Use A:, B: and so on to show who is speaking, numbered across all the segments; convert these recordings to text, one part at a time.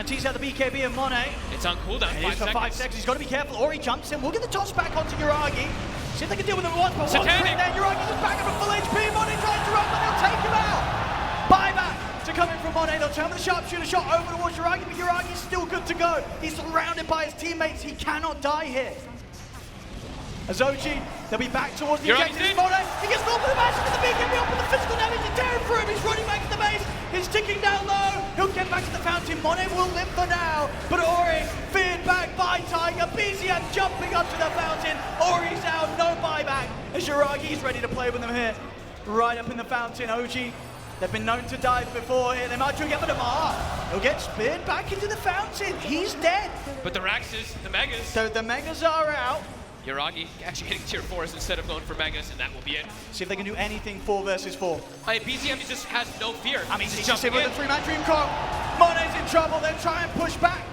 A: and tease out the BKB and Monet.
B: It's on cooldown,
A: It is for 5 seconds. He's got to be careful. Ori jumps in. We'll get the toss back onto Yuragi. See if they can deal with him once, but one crit there. Yuragi's just back up at full HP. Monet tries to run, but they'll take him out. Buyback to come in from Monet. They'll turn with a sharpshooter shot over towards Yuragi, but Yuragi's still good to go. He's surrounded by his teammates. He cannot die here. As OG, they'll be back towards the objective. Monet, he gets caught with the massive with the BKB up with the physical damage. He's tearing through him. He's running back to the base. He's ticking down low. He'll get back to the fountain. Monet will live for now. But Ori, feared back by Tiger. BZM jumping up to the fountain. Ori's out, no buyback. As Yuragi's ready to play with them here. Right up in the fountain. OG, they've been known to dive before here. They might try to get the Damar. He'll get speared back into the fountain. He's dead.
B: But the Raxes, the Megas.
A: So the Megas are out.
B: Yuragi actually hitting tier 4s instead of going for Megas, and that will be it.
A: See if they can do anything 4 versus 4.
B: I mean, BZM just has no fear.
A: I mean, he's just in with a 3-man dream call. Monet's in trouble, then try and push back.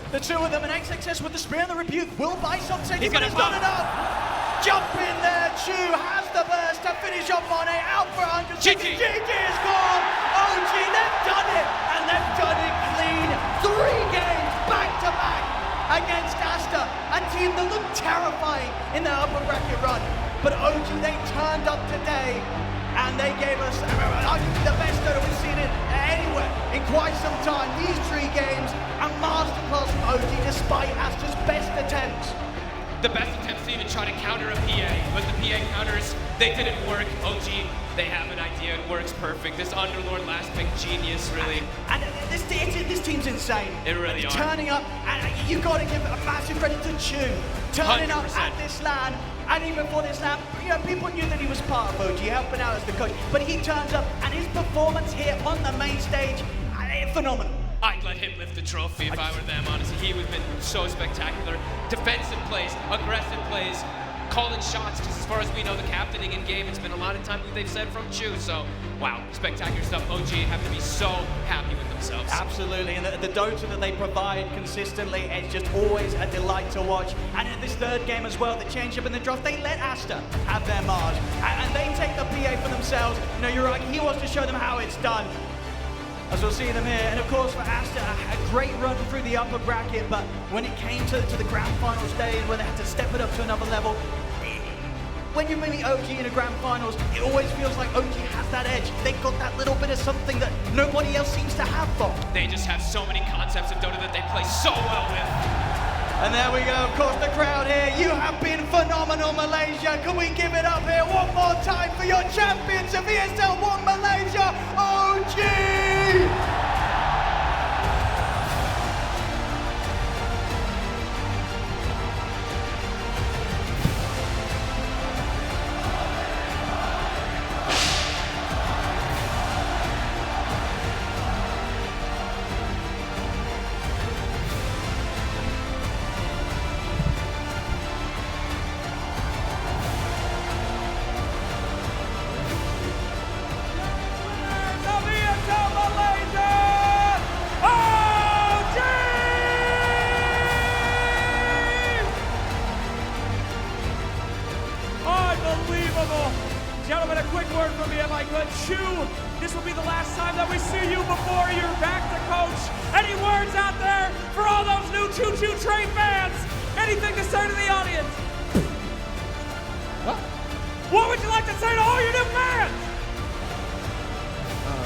A: The two of them, and XXS with the spear and the rebuke will buy something. He's done enough. Jump in there, Chu has the burst to finish off Monet, out for 100 seconds. GG is gone. OG, they've done it, and they've done it clean. 3 games back to back against Asta, a team that looked terrifying in their upper bracket run. But OG, they turned up today, and they gave us the best that we've seen it anywhere in quite some time. These 3 games, a masterclass from OG, despite Asta's best attempts.
B: The best attempts to even try to counter a PA, but the PA counters, they didn't work. OG, they have an idea, it works perfect. This Underlord last pick, genius, really.
A: And this team's insane.
B: It really are.
A: Turning up, and you've got to give a massive credit to Chu. Turning 100%. Up at this LAN, and even before this LAN, you know, people knew that he was part of OG, helping out as the coach. But he turns up, and his performance here on the main stage, phenomenal.
B: I'd let him lift the trophy if I were them, honestly. He has been so spectacular. Defensive plays, aggressive plays, calling shots, because as far as we know, the captaining in game, it's been a lot of time that they've said from Chu, so wow, spectacular stuff. OG have to be so happy with themselves.
A: Absolutely, and the Dota that they provide consistently, it's just always a delight to watch. And in this 3rd game as well, the change up in the draft, they let Asta have their Mars, and they take the PA for themselves. You know, you're right, he wants to show them how it's done. As we'll see them here, and of course for Asta, a great run through the upper bracket, but when it came to the grand final stage, where they had to step it up to another level, when you meet OG in a grand finals, it always feels like OG has that edge. They've got that little bit of something that nobody else seems to have, Bob.
B: They just have so many concepts in Dota that they play so well with.
A: And there we go, of course, the crowd here. You have been phenomenal, Malaysia. Can we give it up here one more time for your champions of ESL 1 Malaysia, OG!
C: Gentlemen, a quick word from me if I could. Chu, this will be the last time that we see you before you're back to coach. Any words out there for all those new Choo-Choo Train fans? Anything to say to the audience? What would you like to say to all your new fans?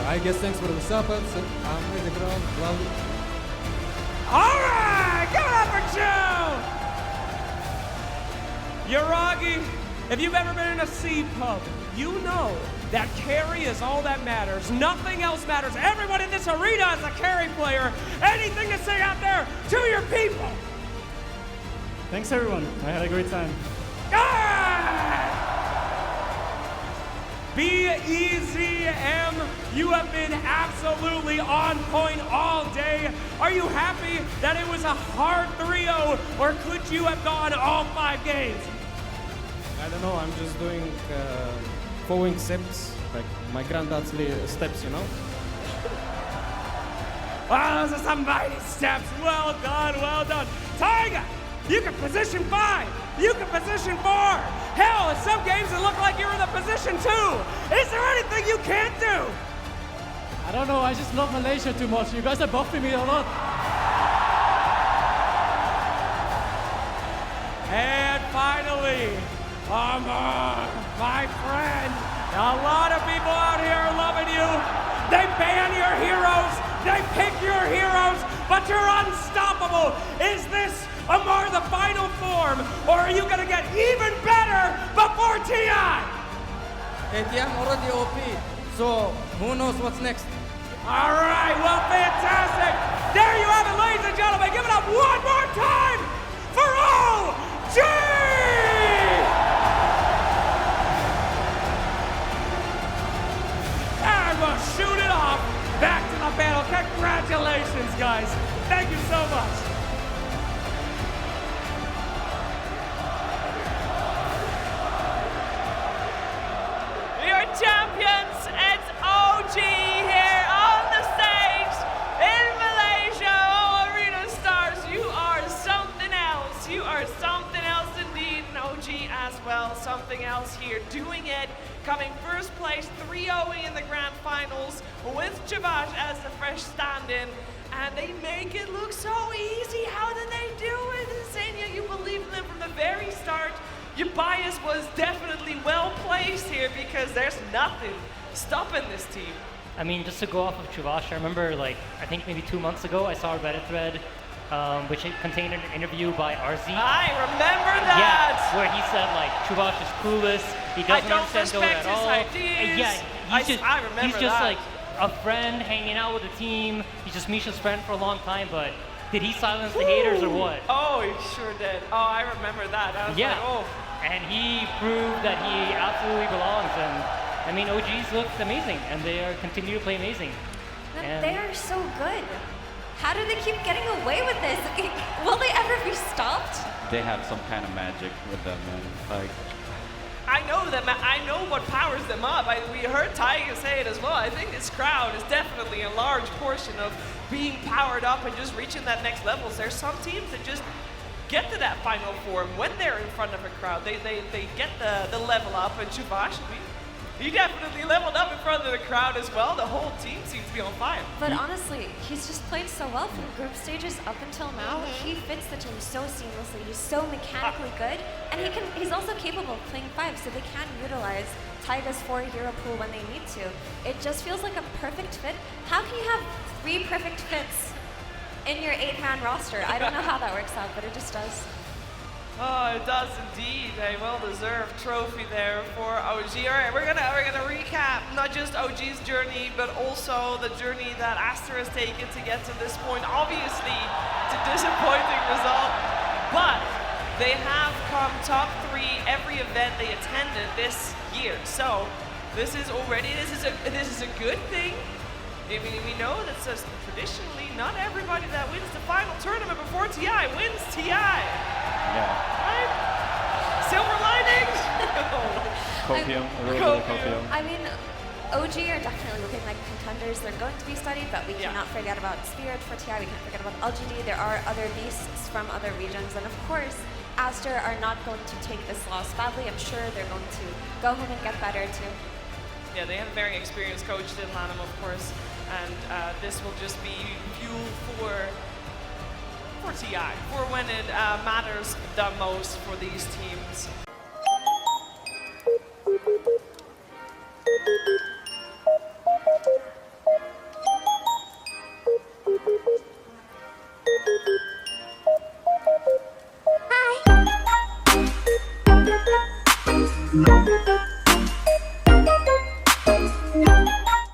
D: I guess thanks for the support. I'm really grown. Love it.
C: All right, give it up for Chu! Yuragi, if you've ever been in a seed pub, you know that carry is all that matters. Nothing else matters. Everyone in this arena is a carry player. Anything to say out there to your people?
E: Thanks, everyone. I had a great time.
C: BEZM, you have been absolutely on point all day. Are you happy that it was a hard 3-0, or could you have gone all 5 games?
D: I don't know, I'm just doing following steps, like my granddad's steps, you know?
C: Wow, those are some mighty steps. Well done, well done. Tiger, you can position 5. You can position 4. Hell, in some games it looked like you were in the position 2. Is there anything you can't do?
E: I don't know, I just love Malaysia too much. You guys are buffing me a lot.
C: And finally, my friend, a lot of people out here are loving you. They ban your heroes, they pick your heroes, but you're unstoppable. Is this the final form, or are you gonna get even better before TI?
F: ATM already OP, so who knows what's next?
C: All right, well, fantastic. There you have it, ladies and gentlemen. Give it up one more time for OG! And we'll shoot it off. Back to the battle. Congratulations, guys. Thank you so much.
G: Your champions, it's OG here on the stage in Malaysia. Oh, Arena Stars, you are something else. You are something else indeed, and OG as well, something else here. Doing it, coming first place, 3-0 in the grand finals with Javash as the fresh stand-in. And they make it look so easy. How did they do it? Insania, you believed in them from the very start. Your bias was definitely well placed here because there's nothing stopping this team.
H: I mean, just to go off of Chuvash, I remember, like, I think maybe 2 months ago, I saw a Reddit thread which contained an interview by RZ.
G: I remember that!
H: Yeah, where he said, like, Chuvash is clueless, he doesn't understand Dota at all.
G: Ideas.
H: Yeah,
G: I remember
H: he's just
G: that.
H: like a friend hanging out with the team. He's just Misha's friend for a long time, but did he silence the haters or what?
G: Oh, he sure did. Oh, I remember that. I was
H: Yeah.
G: like, oh.
H: And he proved that he absolutely belongs. And I mean, OGs looked amazing, and they are continue to play amazing. And
I: They are so good. How do they keep getting away with this? Will they ever be stopped?
J: They have some kind of magic with them, man. Like,
G: I know them. I know what powers them up. We heard Taiga say it as well. I think this crowd is definitely a large portion of being powered up and just reaching that next level. There's some teams that just get to that final form when they're in front of a crowd. They get the level up, and Chuvash, he definitely leveled up in front of the crowd as well. The whole team seems to be on fire.
I: But honestly, he's just played so well from group stages up until now. He fits the team so seamlessly. He's so mechanically good, and he's also capable of playing 5, so they can utilize Taiga's 4 hero pool when they need to. It just feels like a perfect fit. How can you have 3 perfect fits in your 8-man roster? I don't know how that works out, but it just does.
G: Oh, it does indeed. A well-deserved trophy there for OG. All right, we're gonna recap not just OG's journey, but also the journey that Aster has taken to get to this point. Obviously, it's a disappointing result, but they have come top 3 every event they attended this year. So this is a good thing. I mean, we know that says traditionally not everybody that wins the final tournament before TI wins TI.
J: yeah.
G: Right? Silver linings!
J: Copium, a little bit of copium.
I: I mean, OG are definitely looking like contenders. They're going to be studied, but we cannot forget about Spirit for TI. We can't forget about LGD. There are other beasts from other regions. And of course, Aster are not going to take this loss badly. I'm sure they're going to go home and get better too.
G: Yeah, they have a very experienced coach, Lil Lanham, of course. And this will just be fuel for TI, for when it matters the most for these teams.
K: Hi.